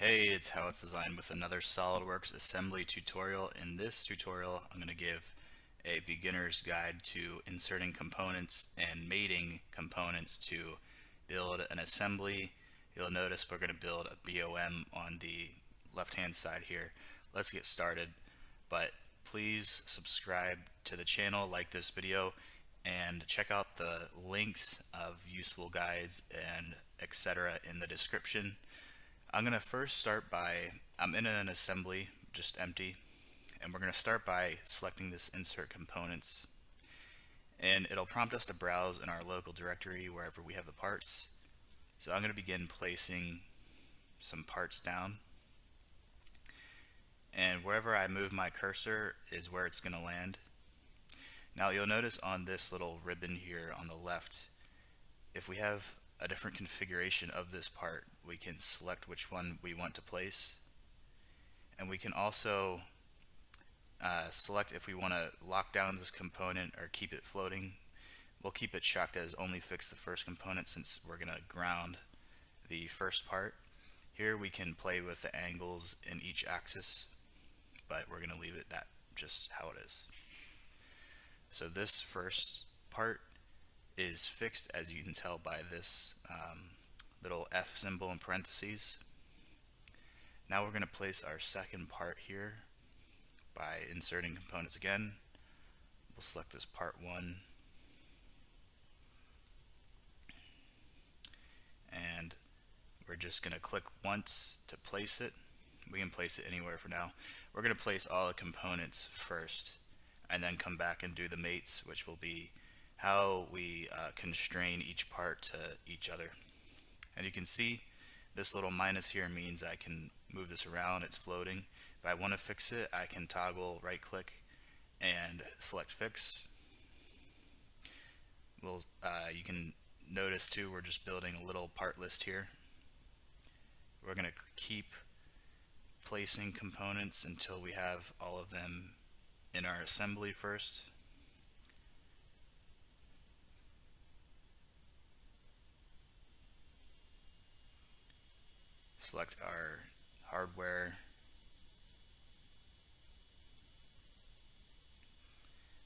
Hey, it's How It's Designed with another SolidWorks assembly tutorial. In this tutorial, I'm going to give a beginner's guide to inserting components and mating components to build an assembly. You'll notice we're going to build a BOM on the left-hand side here. Let's get started, but please subscribe to the channel, like this video, and check out the links of useful guides and etc. in the description. I'm going to first start by, I'm in an assembly, just empty, and we're going to start by selecting this insert components. And it'll prompt us to browse in our local directory wherever we have the parts. So I'm going to begin placing some parts down. And wherever I move my cursor is where it's going to land. Now you'll notice on this little ribbon here on the left, if we have a different configuration of this part, we can select which one we want to place, and we can also select if we want to lock down this component or keep it floating. We'll keep it checked as only fix the first component since we're going to ground the first part. Here we can play with the angles in each axis, but we're going to leave it that just how it is. So this first part is fixed, as you can tell by this little F symbol in parentheses. Now we're going to place our second part here by inserting components again. We'll select this part 1, and we're just going to click once to place it. We can place it anywhere for now. We're going to place all the components first and then come back and do the mates, which will be how we constrain each part to each other. And you can see this little minus here means I can move this around, it's floating. If I want to fix it, I can toggle right click and select fix. You can notice too, we're just building a little part list here. We're going to keep placing components until we have all of them in our assembly first. Select our hardware.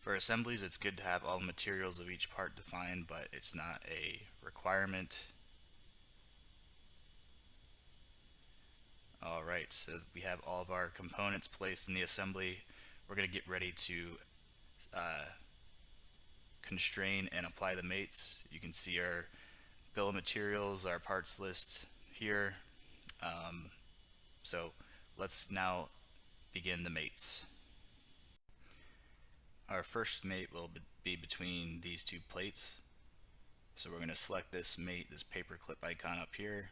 For assemblies, it's good to have all the materials of each part defined, but it's not a requirement. Alright, so we have all of our components placed in the assembly. We're going to get ready to constrain and apply the mates. You can see our bill of materials, our parts list here. So let's now begin the mates. Our first mate will be between these two plates. So we're going to select this mate, this paperclip icon up here.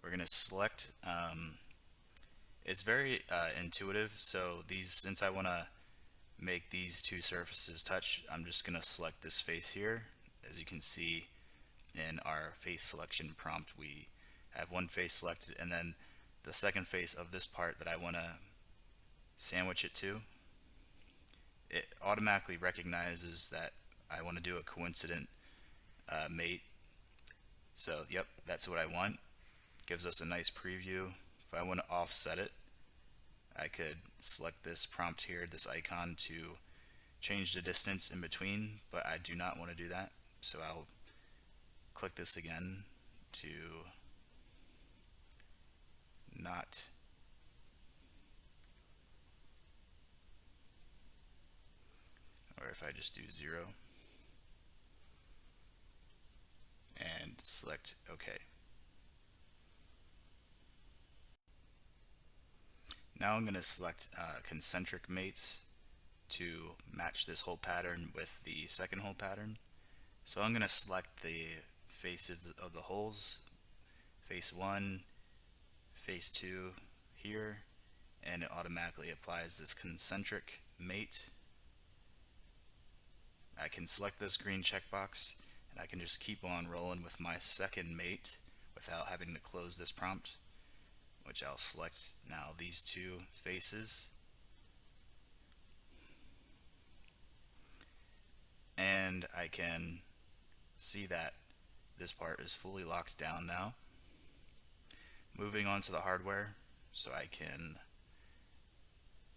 We're going to select, it's very intuitive, so since I want to make these two surfaces touch, I'm just going to select this face here. As you can see in our face selection prompt, we have one face selected, and then the second face of this part that I want to sandwich it to, it automatically recognizes that I want to do a coincident mate. So yep, that's what I want. Gives us a nice preview. If I want to offset it, I could select this prompt here, this icon, to change the distance in between, but I do not want to do that. So I'll click this again to not, or if I just do 0 and select OK. Now I'm going to select concentric mates to match this whole pattern with the second hole pattern. So I'm going to select the faces of the holes, face 1, face 2 here, and it automatically applies this concentric mate. I can select this green checkbox, and I can just keep on rolling with my second mate without having to close this prompt, which I'll select now these two faces. And I can see that this part is fully locked down now. moving on to the hardware, so I can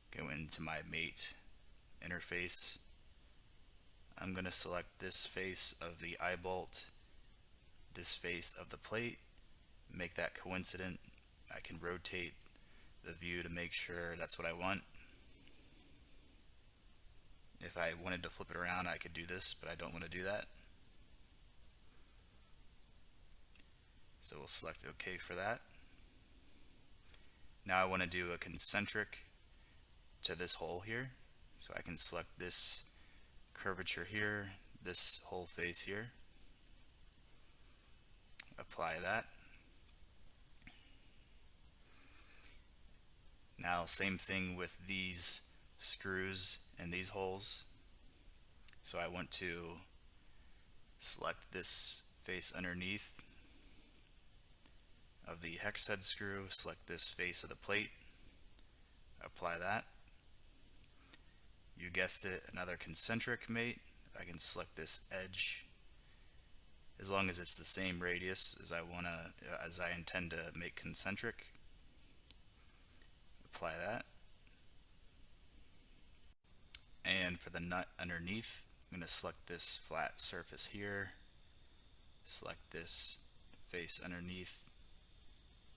go into my mate interface. I'm going to select this face of the eye bolt, this face of the plate, make that coincident. I can rotate the view to make sure that's what I want. If I wanted to flip it around, I could do this, but I don't want to do that. So we'll select OK for that. Now I want to do a concentric to this hole here. So I can select this curvature here, this whole face here. Apply that. Now same thing with these screws and these holes. So I want to select this face underneath of the hex head screw, select this face of the plate, apply that. You guessed it, another concentric mate. I can select this edge as long as it's the same radius as I intend to make concentric. Apply that. And for the nut underneath, I'm going to select this flat surface here, select this face underneath,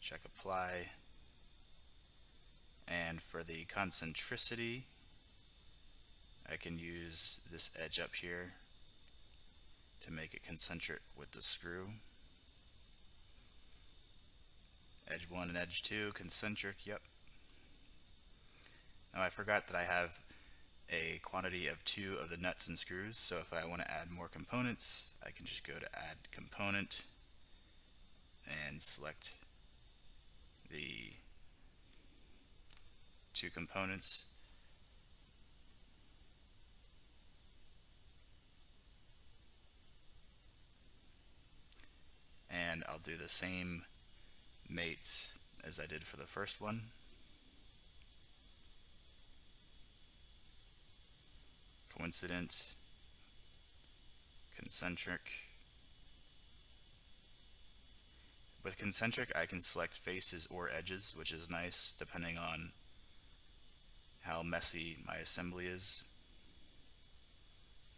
check apply, and for the concentricity, I can use this edge up here to make it concentric with the screw. Edge 1 and edge 2, concentric, yep. Now I forgot that I have a quantity of 2 of the nuts and screws, so if I want to add more components, I can just go to add component and select the 2 components. And I'll do the same mates as I did for the first one. Coincident, concentric. With concentric, I can select faces or edges, which is nice depending on how messy my assembly is.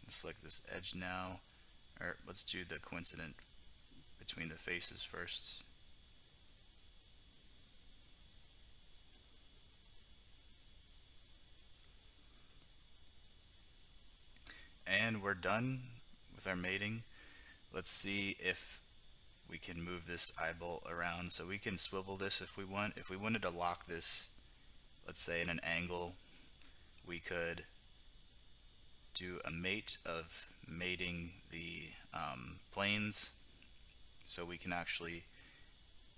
Let's select this edge now, or let's do the coincident between the faces first. And we're done with our mating. Let's see if we can move this eye bolt around. So we can swivel this if we want. If we wanted to lock this, let's say in an angle, we could do a mate of mating the planes. So we can actually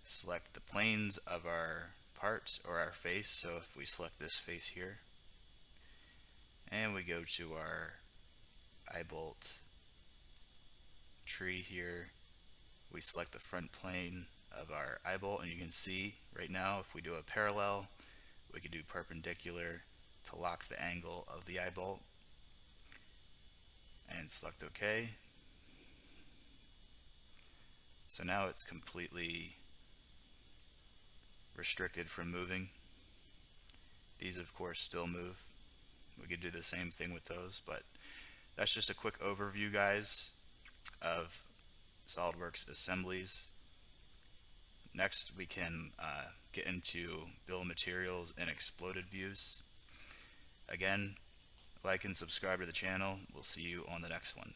select the planes of our part or our face. So if we select this face here, and we go to our eye bolt tree here, we select the front plane of our eye bolt, and you can see right now if we do a parallel, we could do perpendicular to lock the angle of the eye bolt, and select OK. So now it's completely restricted from moving. These of course still move. We could do the same thing with those, but that's just a quick overview, guys, of Solidworks assemblies. Next we can get into bill of materials and exploded views. Again, like and subscribe to the channel. We'll see you on the next one.